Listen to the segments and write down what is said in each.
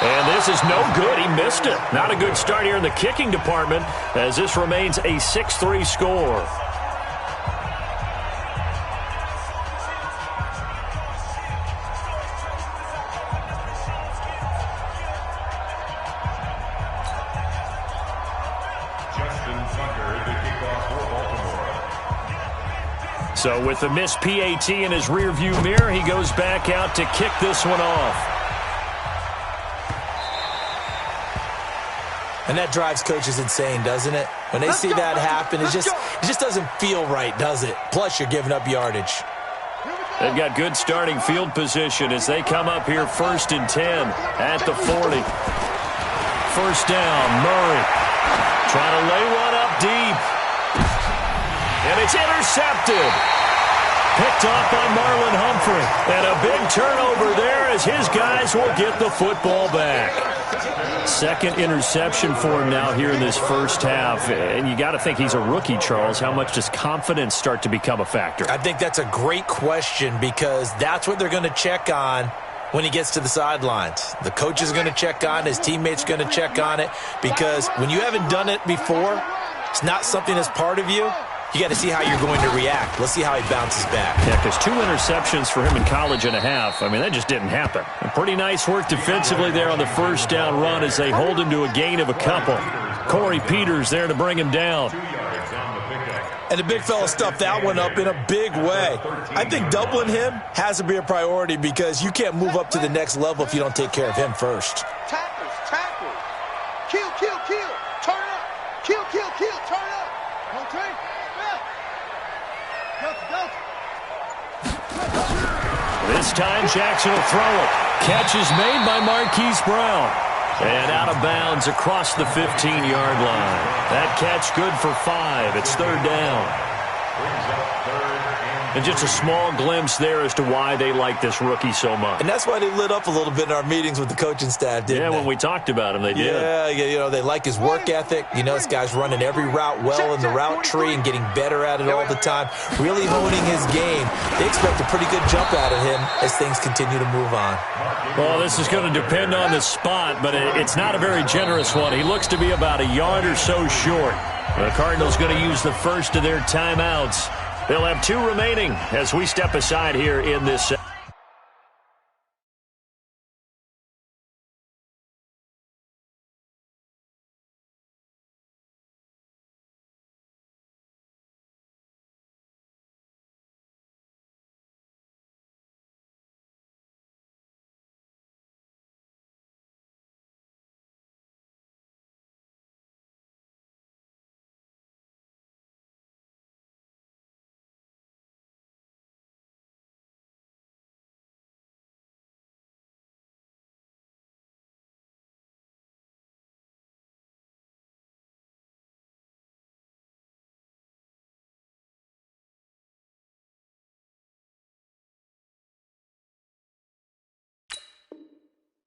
And this is no good. He missed it. Not a good start here in the kicking department as this remains a 6-3 score. So with the missed PAT in his rearview mirror, he goes back out to kick this one off. And that drives coaches insane, doesn't it? When they see that happen, it just doesn't feel right, does it? Plus, you're giving up yardage. They've got good starting field position as they come up here 1st and 10 at the 40. First down, Murray. Trying to lay one up deep. And it's intercepted. Picked off by Marlon Humphrey. And a big turnover there as his guys will get the football back. Second interception for him now here in this first half. And you got to think he's a rookie, Charles. How much does confidence start to become a factor? I think that's a great question because that's what they're going to check on when he gets to the sidelines. The coach is going to check on it. His teammates are going to check on it because when you haven't done it before, it's not something that's part of you. You got to see how you're going to react. Let's see how he bounces back. Yeah, because 2 interceptions for him in college and a half. I mean, that just didn't happen. And pretty nice work defensively there on the first down run as they hold him to a gain of a couple. Corey Peters there to bring him down. And the big fella stuffed that one up in a big way. I think doubling him has to be a priority because you can't move up to the next level if you don't take care of him first. Tackle. Kill, turn up. Kill, turn up. Okay. This time Jackson will throw it. Catch is made by Marquise Brown. And out of bounds across the 15-yard line. That catch good for 5. It's 3rd down. And just a small glimpse there as to why they like this rookie so much. And that's why they lit up a little bit in our meetings with the coaching staff, didn't they? Yeah, when we talked about him, they did. Yeah, you know, they like his work ethic. You know, this guy's running every route well in the route tree and getting better at it all the time, really honing his game. They expect a pretty good jump out of him as things continue to move on. Well, this is going to depend on the spot, but it's not a very generous one. He looks to be about a yard or so short. The Cardinals going to use the first of their timeouts. They'll have 2 remaining as we step aside here in this.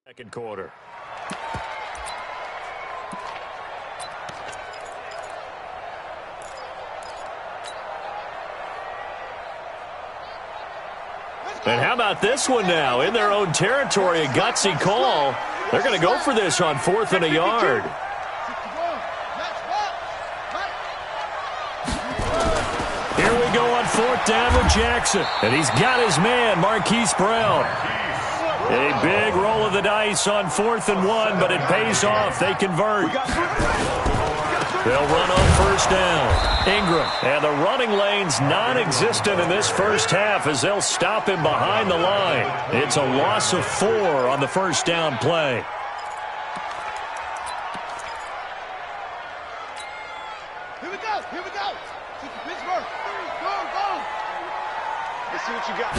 Second quarter. And how about this one now? In their own territory, a gutsy call. They're going to go for this on 4th and a yard. Here we go on 4th down with Jackson. And he's got his man, Marquise Brown. A big roll of the dice on 4th and 1, but it pays off. They convert. They'll run on 1st down. Ingram, and the running lane's non-existent in this first half as they'll stop him behind the line. It's a loss of 4 on the first down play. Here we go. Pittsburgh. Go. Let's see what you got.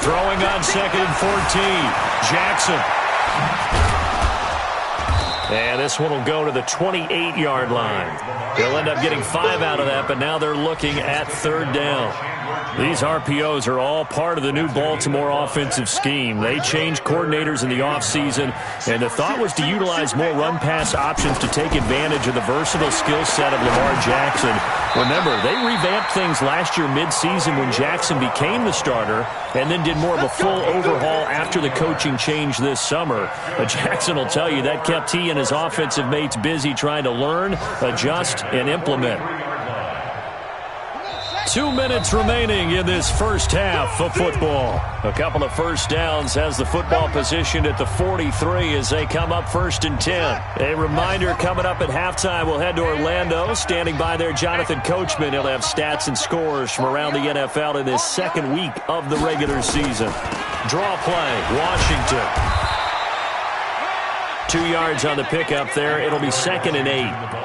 Throwing on 2nd and 14. Jackson. And this one will go to the 28-yard line. They'll end up getting 5 out of that, but now they're looking at 3rd down. These RPOs are all part of the new Baltimore offensive scheme. They changed coordinators in the offseason, and the thought was to utilize more run-pass options to take advantage of the versatile skill set of Lamar Jackson. Remember, they revamped things last year mid-season when Jackson became the starter and then did more of a full overhaul after the coaching change this summer. But Jackson will tell you that kept he and his offensive mates busy trying to learn, adjust, and implement. 2 minutes remaining in this first half of football. A couple of first downs has the football positioned at the 43 as they come up 1st and 10. A reminder coming up at halftime, we'll head to Orlando. Standing by there, Jonathan Coachman. He'll have stats and scores from around the NFL in his second week of the regular season. Draw play, Washington. 2 yards on the pickup there. It'll be 2nd and 8.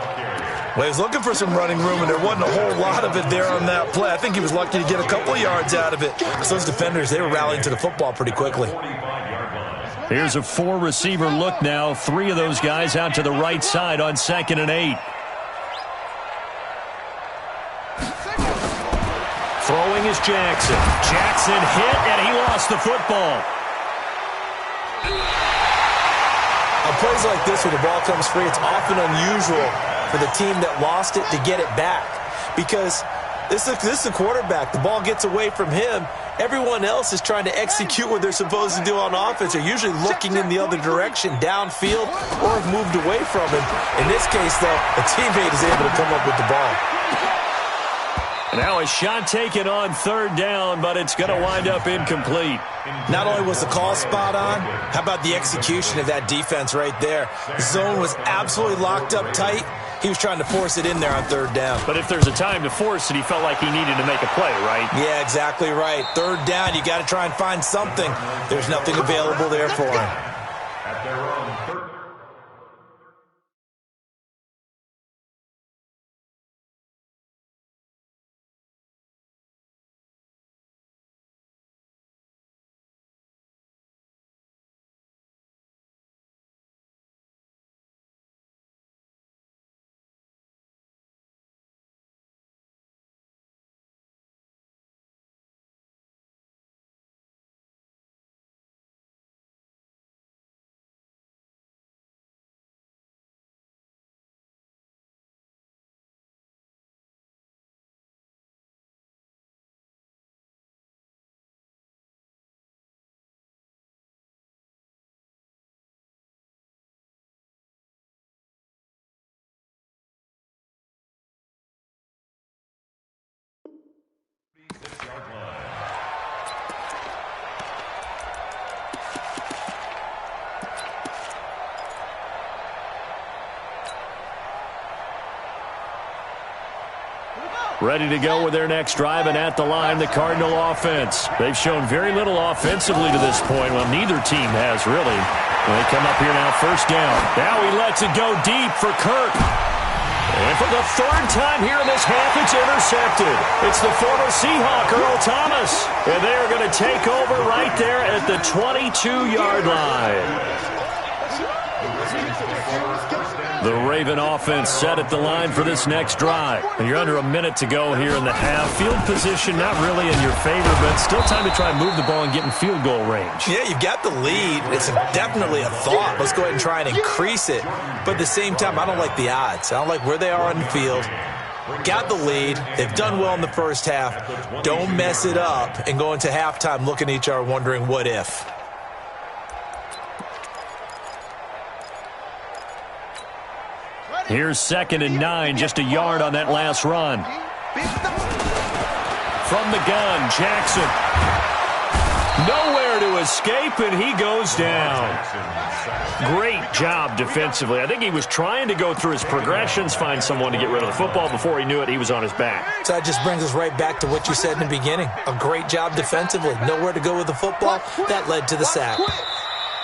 Well, he was looking for some running room, and there wasn't a whole lot of it there on that play. I think he was lucky to get a couple of yards out of it. Because those defenders, they were rallying to the football pretty quickly. Here's a 4-receiver look now. 3 of those guys out to the right side on 2nd and 8. Throwing is Jackson. Jackson hit, and he lost the football. On plays like this where the ball comes free, it's often unusual for the team that lost it to get it back. Because this is a quarterback. The ball gets away from him. Everyone else is trying to execute what they're supposed to do on offense. They're usually looking in the other direction, downfield, or have moved away from him. In this case, though, a teammate is able to come up with the ball. Now a shot taken on 3rd down, but it's going to wind up incomplete. Not only was the call spot on, how about the execution of that defense right there? The zone was absolutely locked up tight. He was trying to force it in there on 3rd down. But if there's a time to force it, he felt like he needed to make a play, right? Yeah, exactly right. 3rd down, you got to try and find something. There's nothing available there for him. Ready to go with their next drive, and at the line, the Cardinal offense. They've shown very little offensively to this point. Well, neither team has, really. They come up here now, 1st down. Now he lets it go deep for Kirk. And for the 3rd time here in this half, it's intercepted. It's the former Seahawk, Earl Thomas. And they are going to take over right there at the 22-yard line. The Raven offense set at the line for this next drive. And you're under a minute to go here in the half. Field position not really in your favor, but still time to try and move the ball and get in field goal range. Yeah, you've got the lead. It's definitely a thought. Let's go ahead and try and increase it. But at the same time, I don't like the odds. I don't like where they are on the field. Got the lead. They've done well in the first half. Don't mess it up and go into halftime looking at each other wondering what if. Here's 2nd and 9, just a yard on that last run. From the gun, Jackson. Nowhere to escape, and he goes down. Great job defensively. I think he was trying to go through his progressions, find someone to get rid of the football. Before he knew it, he was on his back. So that just brings us right back to what you said in the beginning. A great job defensively. Nowhere to go with the football. That led to the sack.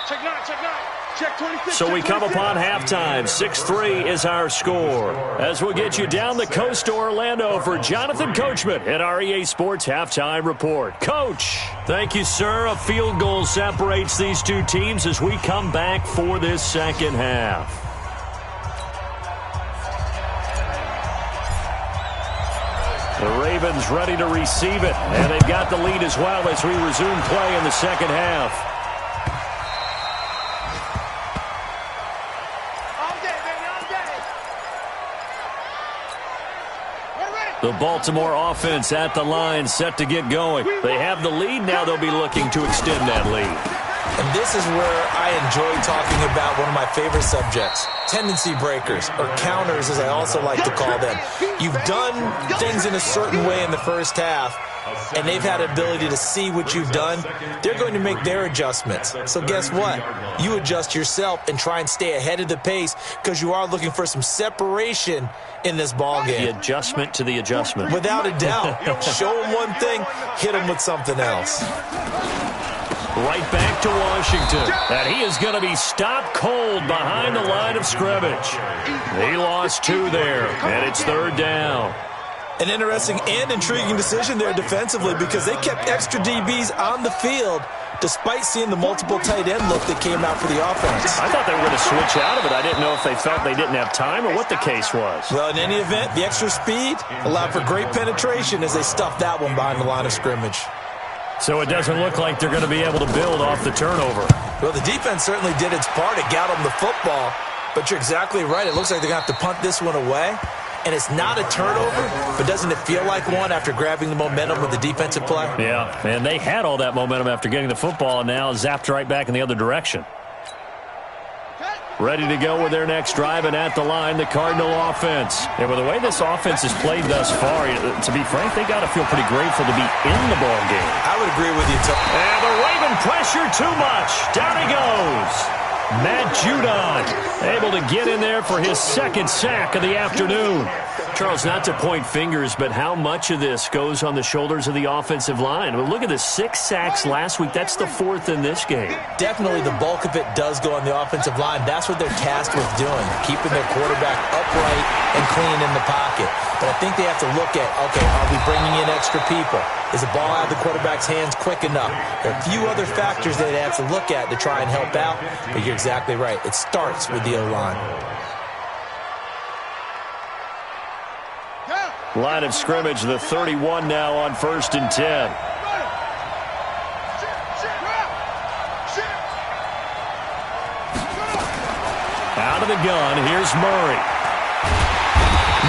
Check 9, check 9. Check 26. So we come upon halftime. 6-3 is our score. As we'll get you down the coast to Orlando for Jonathan Coachman at our EA Sports Halftime Report. Coach, thank you, sir. A field goal separates these two teams as we come back for this second half. The Ravens Ravens ready to receive it. And they've got the lead as well as we resume play in the second half. The Baltimore offense at the line, set to get going. They have the lead. Now they'll be looking to extend that lead. And this is where I enjoy talking about one of my favorite subjects, tendency breakers, or counters as I also like to call them. You've done things in a certain way in the first half, and they've had the ability to see what you've done. They're going to make their adjustments. So guess what? You adjust yourself and try and stay ahead of the pace because you are looking for some separation in this ball game. The adjustment to the adjustment. Without a doubt. Show them one thing, hit them with something else. Right back to Washington. And he is going to be stopped cold behind the line of scrimmage. He lost 2 there, and it's 3rd down. An interesting and intriguing decision there defensively because they kept extra DBs on the field despite seeing the multiple tight end look that came out for the offense. I thought they were going to switch out of it. I didn't know if they felt they didn't have time or what the case was. Well, in any event, the extra speed allowed for great penetration as they stuffed that one behind the line of scrimmage. So it doesn't look like they're going to be able to build off the turnover. Well, the defense certainly did its part. It got them the football. But you're exactly right. It looks like they're going to have to punt this one away. And it's not a turnover, but doesn't it feel like one after grabbing the momentum with the defensive play? Yeah, and they had all that momentum after getting the football and now zapped right back in the other direction. Ready to go with their next drive, and at the line, the Cardinal offense. And with the way this offense has played thus far, to be frank, they got to feel pretty grateful to be in the ball game. I would agree with you, Tom. And the Raven pressure too much. Down he goes. Matt Judon able to get in there for his 2nd sack of the afternoon. Charles, not to point fingers, but how much of this goes on the shoulders of the offensive line? I mean, look at the 6 sacks last week. That's the 4th in this game. Definitely the bulk of it does go on the offensive line. That's what they're tasked with doing, keeping their quarterback upright and clean in the pocket. But I think they have to look at, okay, are we bringing in extra people? Is the ball out of the quarterback's hands quick enough? There are a few other factors that they have to look at to try and help out, but you're exactly right. It starts with the O-line. Line of scrimmage, the 31 now on 1st and 10. Out of the gun, here's Murray.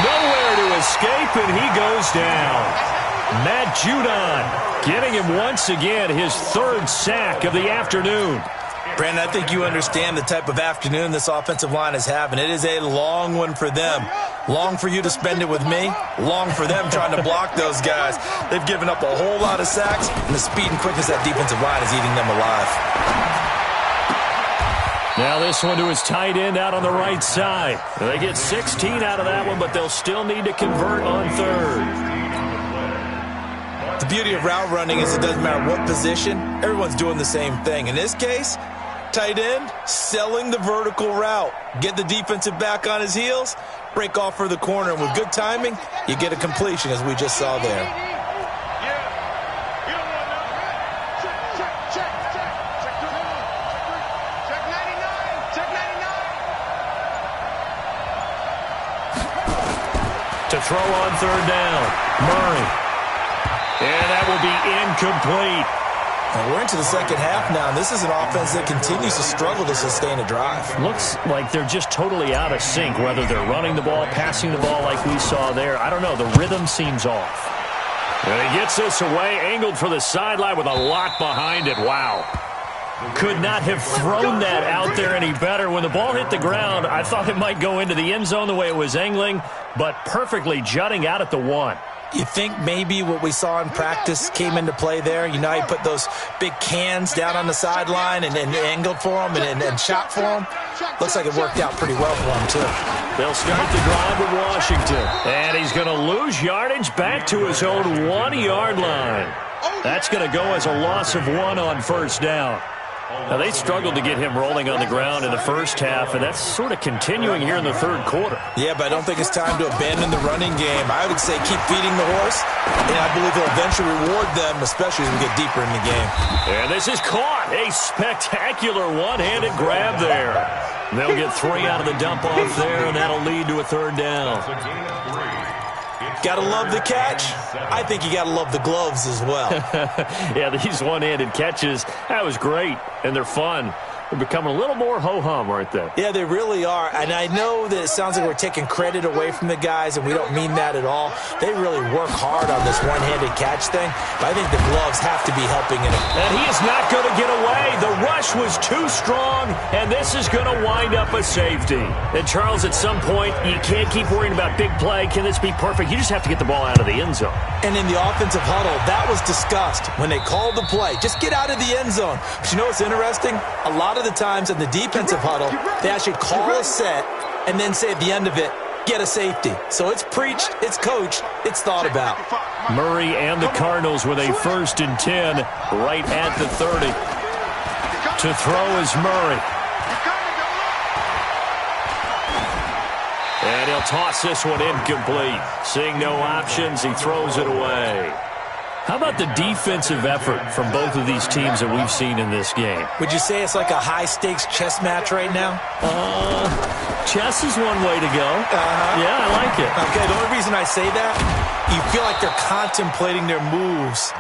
Nowhere to escape, and he goes down. Matt Judon getting him once again his 3rd sack of the afternoon. Brandon, I think you understand the type of afternoon this offensive line is having. It is a long one for them. Long for you to spend it with me. Long for them trying to block those guys. They've given up a whole lot of sacks, and the speed and quickness of that defensive line is eating them alive. Now this one to his tight end out on the right side. They get 16 out of that one, but they'll still need to convert on 3rd. The beauty of route running is it doesn't matter what position, everyone's doing the same thing. In this case, tight end, selling the vertical route. Get the defensive back on his heels, break off for the corner, and with good timing, you get a completion as we just saw there. To throw on 3rd down, Murray. And that will be incomplete. And we're into the second half now, and this is an offense that continues to struggle to sustain a drive. Looks like they're just totally out of sync, whether they're running the ball, passing the ball like we saw there. I don't know. The rhythm seems off. And he gets this away, angled for the sideline with a lot behind it. Wow. Could not have thrown that out there any better. When the ball hit the ground, I thought it might go into the end zone the way it was angling, but perfectly jutting out at the 1. You think maybe what we saw in practice came into play there? You know how you put those big cans down on the sideline and angled for them and shot for them? Looks like it worked out pretty well for them, too. They'll start the drive with Washington. And he's going to lose yardage back to his own 1-yard line. That's going to go as a loss of 1 on 1st down. Now, they struggled to get him rolling on the ground in the first half, and that's sort of continuing here in the 3rd quarter. Yeah, but I don't think it's time to abandon the running game. I would say keep feeding the horse, and I believe he'll eventually reward them, especially as we get deeper in the game. And this is caught. A spectacular one-handed grab there. They'll get 3 out of the dump-off there, and that'll lead to a 3rd down. Got to love the catch. I think you got to love the gloves as well. Yeah, these one-handed catches, that was great, and they're fun. They're becoming a little more ho-hum, aren't they? Yeah, they really are. And I know that it sounds like we're taking credit away from the guys, and we don't mean that at all. They really work hard on this one-handed catch thing, but I think the gloves have to be helping in it. And he is not going to get away. The rush was too strong, and this is going to wind up a safety. And, Charles, at some point, you can't keep worrying about big play. Can this be perfect? You just have to get the ball out of the end zone. And in the offensive huddle, that was discussed when they called the play. Just get out of the end zone. But you know what's interesting? A lot of the times in the defensive huddle, they actually call a set and then say at the end of it, get a safety. So it's preached, it's coached, it's thought about. Murray and the Cardinals with a 1st and 10 right at the 30. To throw is Murray. And he'll toss this one incomplete. Seeing no options, he throws it away. How about the defensive effort from both of these teams that we've seen in this game? Would you say it's like a high-stakes chess match right now? Chess is one way to go. Yeah, I like it. Okay, the only reason I say that, you feel like they're contemplating their moves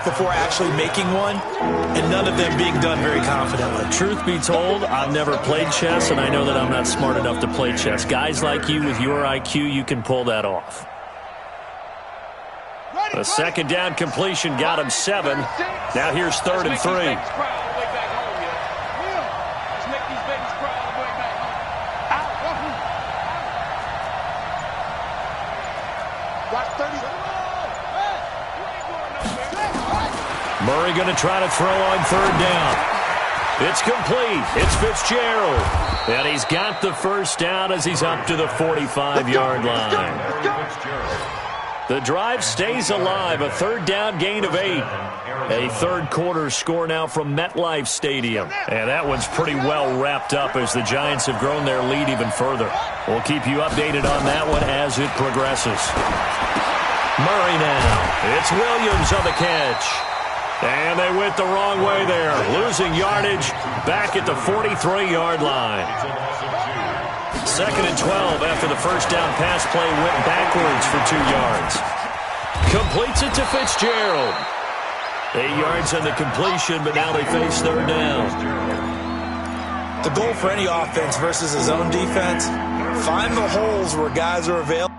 before actually making one, and none of them being done very confidently. Truth be told, I've never played chess, and I know that I'm not smart enough to play chess. Guys like you with your IQ, you can pull that off. A 2nd down completion got him 7. Now here's 3rd and 3. Murray going to try to throw on 3rd down. It's complete. It's Fitzgerald. And he's got the 1st down as he's up to the 45-yard line. The drive stays alive. A 3rd down gain of 8. A 3rd quarter score now from MetLife Stadium. And that one's pretty well wrapped up as the Giants have grown their lead even further. We'll keep you updated on that one as it progresses. Murray now. It's Williams on the catch. And they went the wrong way there. Losing yardage back at the 43-yard line. 2nd and 12 after the 1st down pass play went backwards for 2 yards. Completes it to Fitzgerald. 8 yards on the completion, but now they face 3rd down. The goal for any offense versus a zone defense, find the holes where guys are available.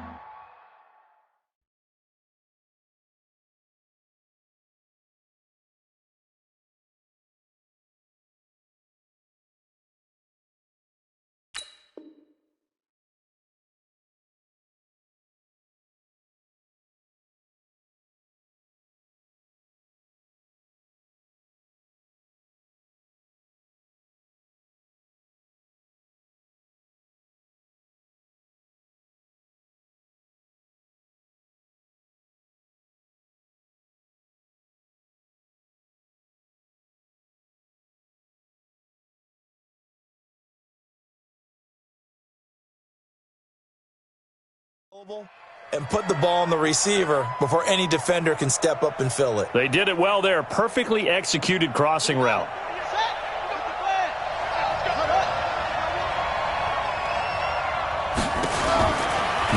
And put the ball on the receiver before any defender can step up and fill it. They did it well there. Perfectly executed crossing route.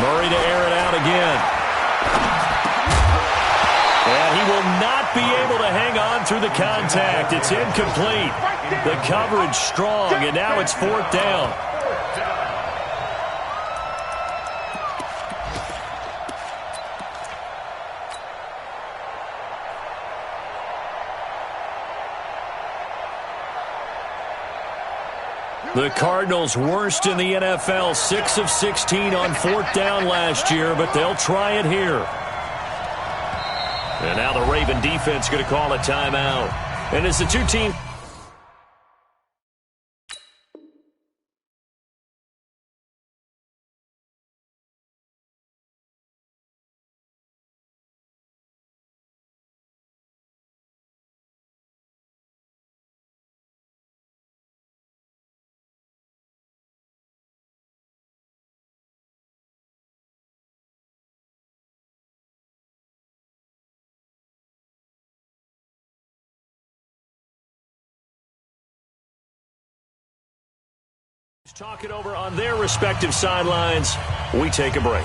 Murray to air it out again. And he will not be able to hang on through the contact. It's incomplete. The coverage strong, and now it's 4th down. The Cardinals worst in the NFL, 6 of 16 on 4th down last year, but they'll try it here. And now the Raven defense going to call a timeout. And as the two teams... talk it over on their respective sidelines. We take a break.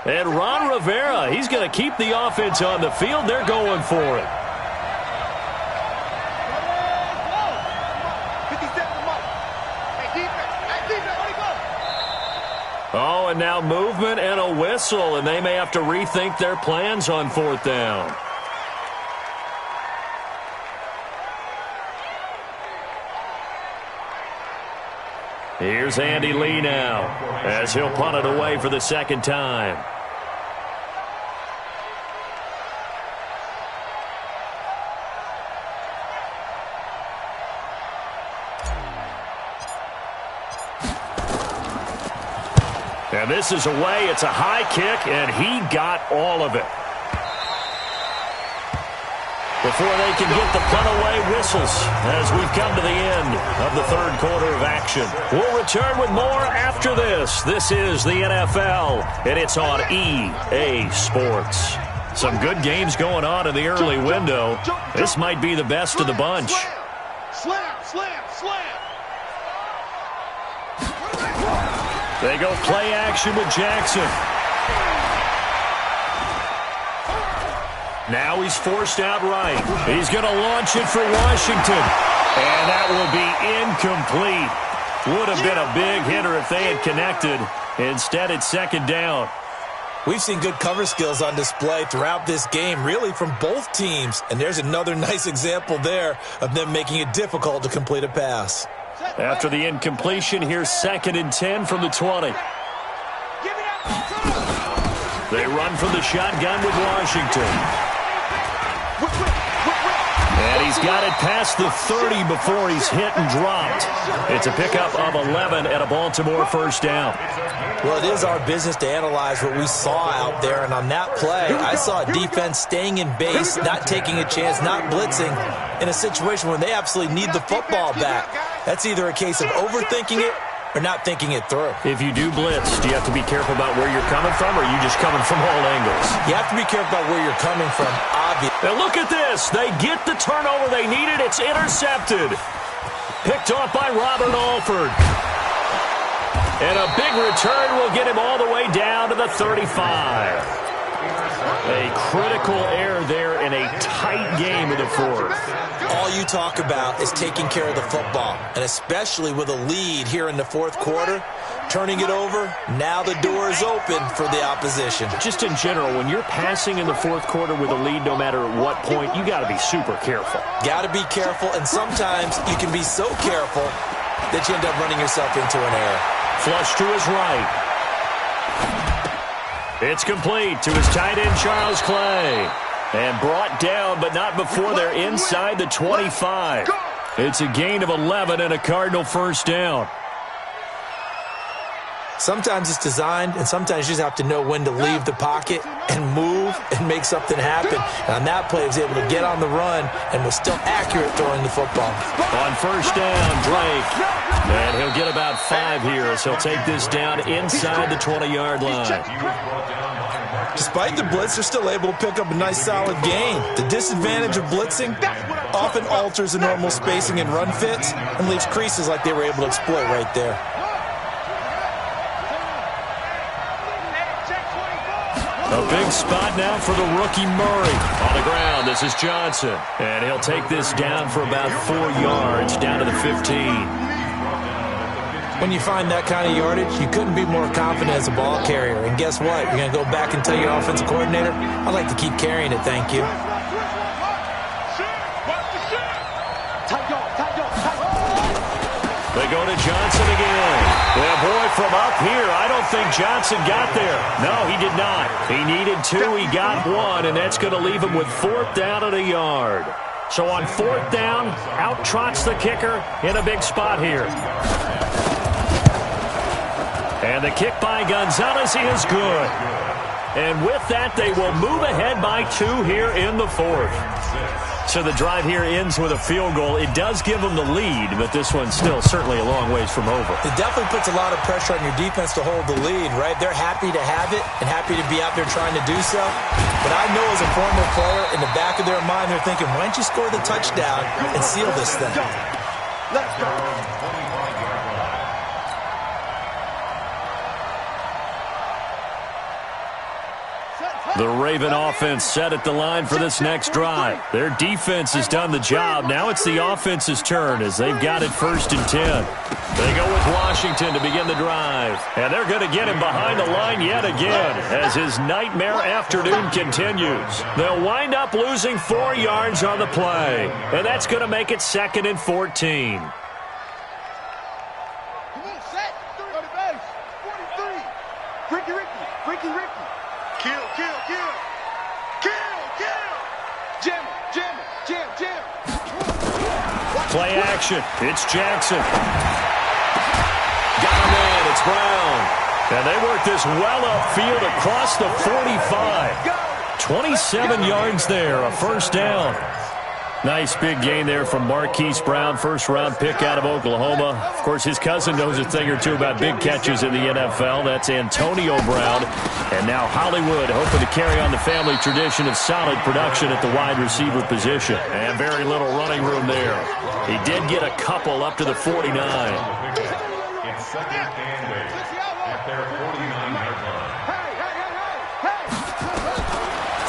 And Ron Rivera, he's going to keep the offense on the field. They're going for it. Oh, and now movement and a whistle, and they may have to rethink their plans on 4th down. Here's Andy Lee now as he'll punt it away for the 2nd time. And this is away. It's a high kick, and he got all of it. Before they can get the punt away, whistles as we've come to the end of the 3rd quarter of action. We'll return with more after this. This is the NFL, and it's on EA Sports. Some good games going on in the early window. This might be the best of the bunch. Slam, slam, slam. They go play action with Jackson. Now he's forced out right. He's going to launch it for Washington. And that will be incomplete. Would have been a big hitter if they had connected. Instead, it's 2nd down. We've seen good cover skills on display throughout this game, really from both teams. And there's another nice example there of them making it difficult to complete a pass. After the incompletion, here's 2nd and 10 from the 20. They run from the shotgun with Washington. And he's got it past the 30 before he's hit and dropped. It's a pickup of 11 at a Baltimore 1st down. Well, it is our business to analyze what we saw out there. And on that play, I saw a defense staying in base, not taking a chance, not blitzing in a situation where they absolutely need the football back. That's either a case of overthinking it or not thinking it through. If you do blitz, do you have to be careful about where you're coming from, or are you just coming from all angles? You have to be careful about where you're coming from, obviously. And look at this. They get the turnover they needed. It's intercepted. Picked off by Robert Alford. And a big return will get him all the way down to the 35. A critical error there in a tight game in the 4th. All you talk about is taking care of the football, and especially with a lead here in the 4th quarter, turning it over, now the door is open for the opposition. Just in general, when you're passing in the 4th quarter with a lead, no matter at what point, you got to be super careful. Got to be careful, and sometimes you can be so careful that you end up running yourself into an error. Flush to his right. It's complete to his tight end, Charles Clay. And brought down, but not before they're inside the 25. It's a gain of 11 and a Cardinal 1st down. Sometimes it's designed, and sometimes you just have to know when to leave the pocket and move and make something happen. And on that play, he was able to get on the run and was still accurate throwing the football. On 1st down, Drake. And he'll get about 5 here as he'll take this down inside the 20-yard line. Despite the blitz, they're still able to pick up a nice, solid gain. The disadvantage of blitzing often alters the normal spacing and run fits and leaves creases like they were able to exploit right there. A big spot now for the rookie Murray. On the ground, this is Johnson. And he'll take this down for about 4 yards, down to the 15. When you find that kind of yardage, you couldn't be more confident as a ball carrier. And guess what? You're going to go back and tell your offensive coordinator, I'd like to keep carrying it, thank you. They go to Johnson again. Well, boy, from up here, I don't think Johnson got there. No, he did not. He needed 2. He got 1, and that's going to leave him with 4th down and a yard. So on 4th down, out trots the kicker in a big spot here. And the kick by Gonzalez is good. And with that, they will move ahead by 2 here in the 4th. So the drive here ends with a field goal. It does give them the lead, but this one's still certainly a long ways from over. It definitely puts a lot of pressure on your defense to hold the lead, right? They're happy to have it and happy to be out there trying to do so. But I know as a former player, in the back of their mind, they're thinking, why don't you score the touchdown and seal this thing? Let's go. The Raven offense set at the line for this next drive. Their defense has done the job. Now it's the offense's turn as they've got it 1st and 10. They go with Washington to begin the drive. And they're going to get him behind the line yet again as his nightmare afternoon continues. They'll wind up losing 4 yards on the play. And that's going to make it 2nd and 14. Play action. It's Jackson. Got him in. It's Brown. And they work this well upfield across the 45. 27 yards there, a 1st down. Nice big gain there from Marquise Brown, 1st-round pick out of Oklahoma. Of course, his cousin knows a thing or two about big catches in the NFL. That's Antonio Brown. And now Hollywood hoping to carry on the family tradition of solid production at the wide receiver position. And very little running room there. He did get a couple up to the 49. It's 2nd and 8 at their 49-yard line.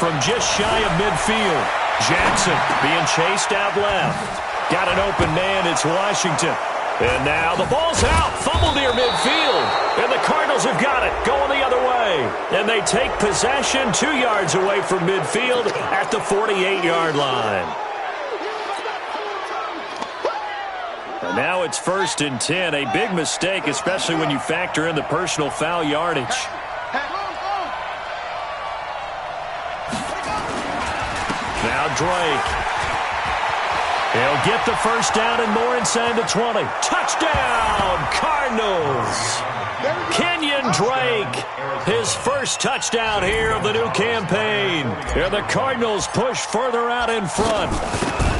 From just shy of midfield, Jackson being chased out left. Got an open man. It's Washington. And now the ball's out. Fumble near midfield. And the Cardinals have got it. Going the other way. And they take possession 2 yards away from midfield at the 48-yard line. And now it's 1st and 10. A big mistake, especially when you factor in the personal foul yardage. Now Drake. He'll get the 1st down and more inside the 20. Touchdown, Cardinals. Kenyon Drake, his 1st touchdown here of the new campaign. And the Cardinals push further out in front.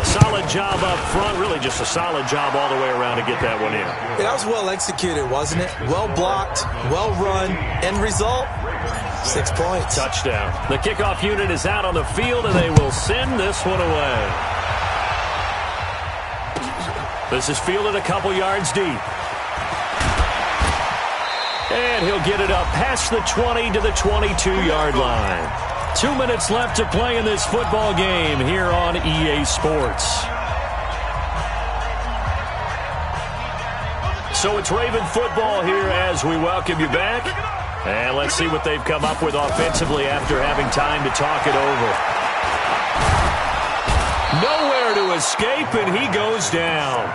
Solid job up front. Really just a solid job all the way around to get that one in. Yeah, that was well executed, wasn't it? Well blocked, well run. End result, 6 points. Touchdown. The kickoff unit is out on the field, and they will send this one away. This is fielded a couple yards deep. And he'll get it up past the 20 to the 22-yard line. 2 minutes left to play in this football game here on EA Sports. So it's Raven football here as we welcome you back. And let's see what they've come up with offensively after having time to talk it over. Nowhere to escape, and he goes down.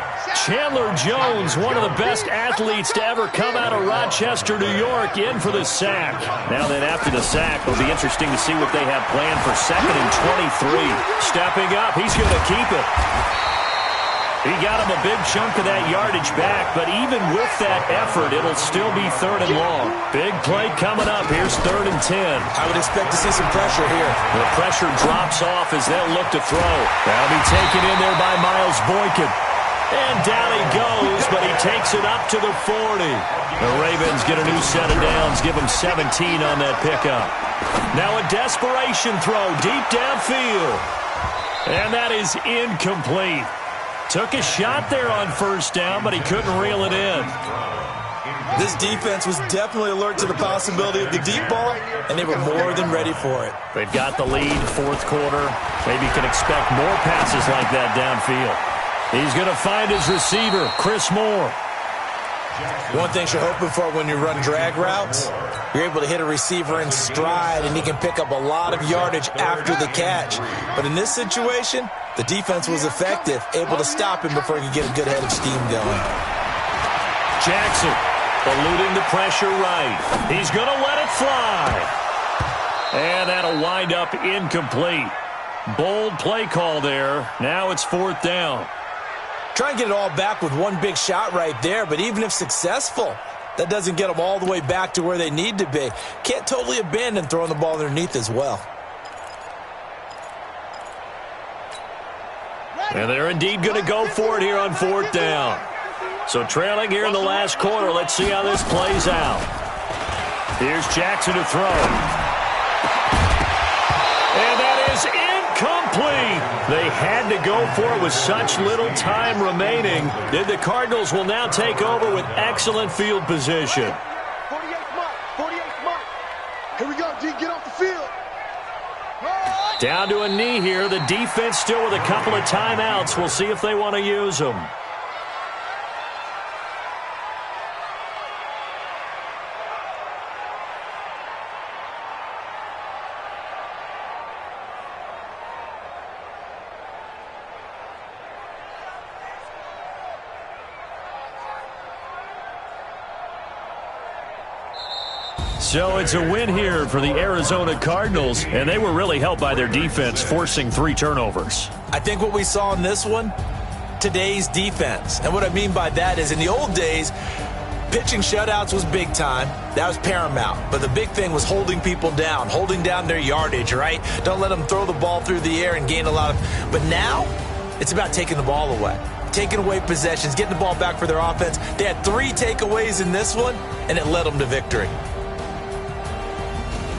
Chandler Jones, one of the best athletes to ever come out of Rochester, New York, in for the sack. Now then, after the sack, it'll be interesting to see what they have planned for 2nd and 23. Stepping up, he's going to keep it. He got him a big chunk of that yardage back, but even with that effort, it'll still be 3rd and long. Big play coming up. Here's 3rd and 10. I would expect to see some pressure here. The pressure drops off as they'll look to throw. That'll be taken in there by Miles Boykin. And down he goes, but he takes it up to the 40. The Ravens get a new set of downs, give them 17 on that pickup. Now a desperation throw deep downfield. And that is incomplete. Took a shot there on 1st down, but he couldn't reel it in. This defense was definitely alert to the possibility of the deep ball, and they were more than ready for it. They've got the lead, 4th quarter. Maybe you can expect more passes like that downfield. He's going to find his receiver, Chris Moore. One thing you're hoping for when you run drag routes, you're able to hit a receiver in stride, and he can pick up a lot of yardage after the catch. But in this situation, the defense was effective, able to stop him before he could get a good head of steam going. Jackson eluding the pressure right. He's going to let it fly. And that'll wind up incomplete. Bold play call there. Now it's 4th down. Try and get it all back with one big shot right there, but even if successful, that doesn't get them all the way back to where they need to be. Can't totally abandon throwing the ball underneath as well. And they're indeed going to go for it here on 4th down. So trailing here in the last quarter, let's see how this plays out. Here's Jackson to throw. And that is incomplete. They had to go for it with such little time remaining. And the Cardinals will now take over with excellent field position. 48th mark. 48th mark. Here we go, D. Get off the field. Down to a knee here. The defense still with a couple of timeouts. We'll see if they want to use them. So it's a win here for the Arizona Cardinals, and they were really helped by their defense, forcing 3 turnovers. I think what we saw in this one, today's defense. And what I mean by that is in the old days, pitching shutouts was big time. That was paramount. But the big thing was holding people down, holding down their yardage, right? Don't let them throw the ball through the air and gain a lot of... But now, it's about taking the ball away. Taking away possessions, getting the ball back for their offense. They had 3 takeaways in this one, and it led them to victory.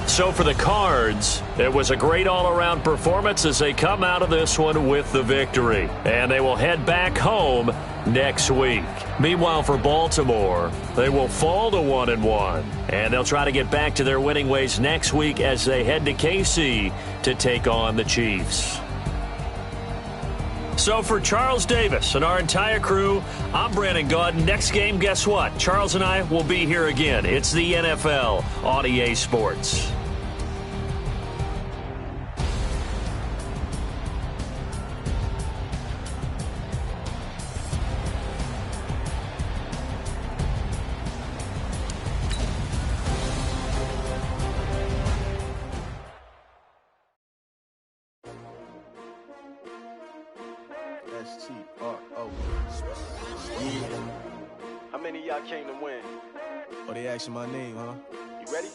So for the Cards, it was a great all-around performance as they come out of this one with the victory. And they will head back home next week. Meanwhile, for Baltimore, they will fall to 1-1. And they'll try to get back to their winning ways next week as they head to KC to take on the Chiefs. So for Charles Davis and our entire crew, I'm Brandon Gaudin. Next game, guess what? Charles and I will be here again. It's the NFL on EA Sports. S-T-R-O. Yeah. How many of y'all came to win? Oh, they asking my name, huh? You ready?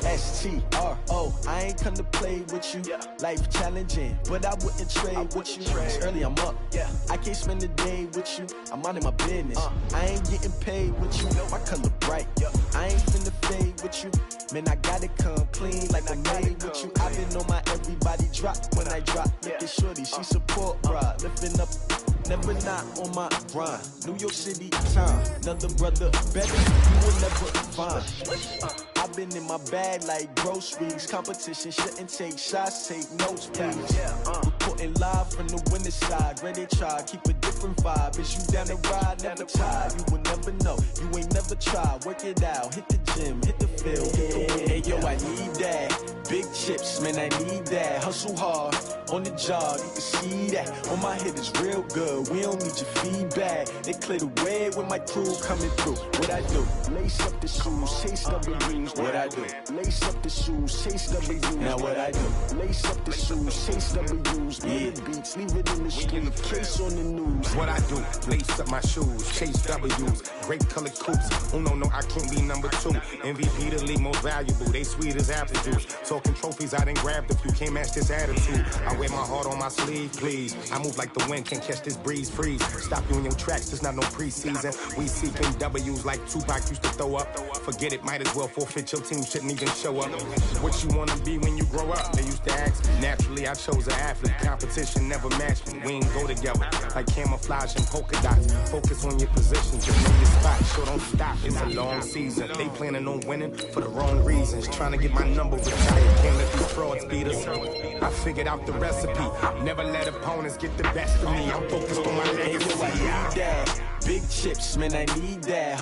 S-T-R-O. I ain't come to play with you. Yeah. Life challenging, but I wouldn't trade with you. It's early, I'm up. Yeah. I can't spend the day with you. I'm out of my business. I ain't getting paid with you. My color bright. Yeah. I ain't finna fade with you. Man, I gotta come clean like I made with you. I've been on my everybody drop when I drop. Look at shorty, she support ride. Lifting up, never not on my grind. New York City time, another brother better. You will never find. I've been in my bag like groceries. Competition shouldn't take shots, take notes, please. Reporting live from the winning side. Ready to try, keep a different vibe. Is you down the ride, never tired. You will never know, you ain't never tried. Work it out, hit the gym, hit the field. Hey yo, I need that. Big chips, man, I need that. Hustle hard, on the job, you can see that. On my head is real good, we don't need your feedback. They clear the way when my crew coming through. What I do? Lace up the shoes, chase W's. What I do? Lace up the shoes, chase W's. Now what I do? Lace up the shoes, chase W's. Yeah, beats, leave it in the street, case on the news. What I do? Lace up my shoes, chase W's. Great colored coops. Oh no, I can't be number 2. MVP the league most valuable. They sweet as apple juice. Talking trophies, I done grabbed a few. Can't match this attitude. I wear my heart on my sleeve, please. I move like the wind, can't catch this breeze, freeze. Stop you in your tracks, there's not no preseason. We seeking W's like Tupac used to throw up. Forget it, might as well forfeit. Your team shouldn't even show up. What you wanna be when you grow up? They used to ask me. Naturally, I chose an athlete. Competition never matched me. We ain't go together like camouflage and polka dots. Focus on your position, just know your spot. So don't stop, it's a long season. They planning on winning for the wrong reasons. Trying to get my number retired. Can't let these frauds beat us. I figured out the recipe. Never let opponents get the best of me. I'm focused on my legacy. Big chips, man, I need that.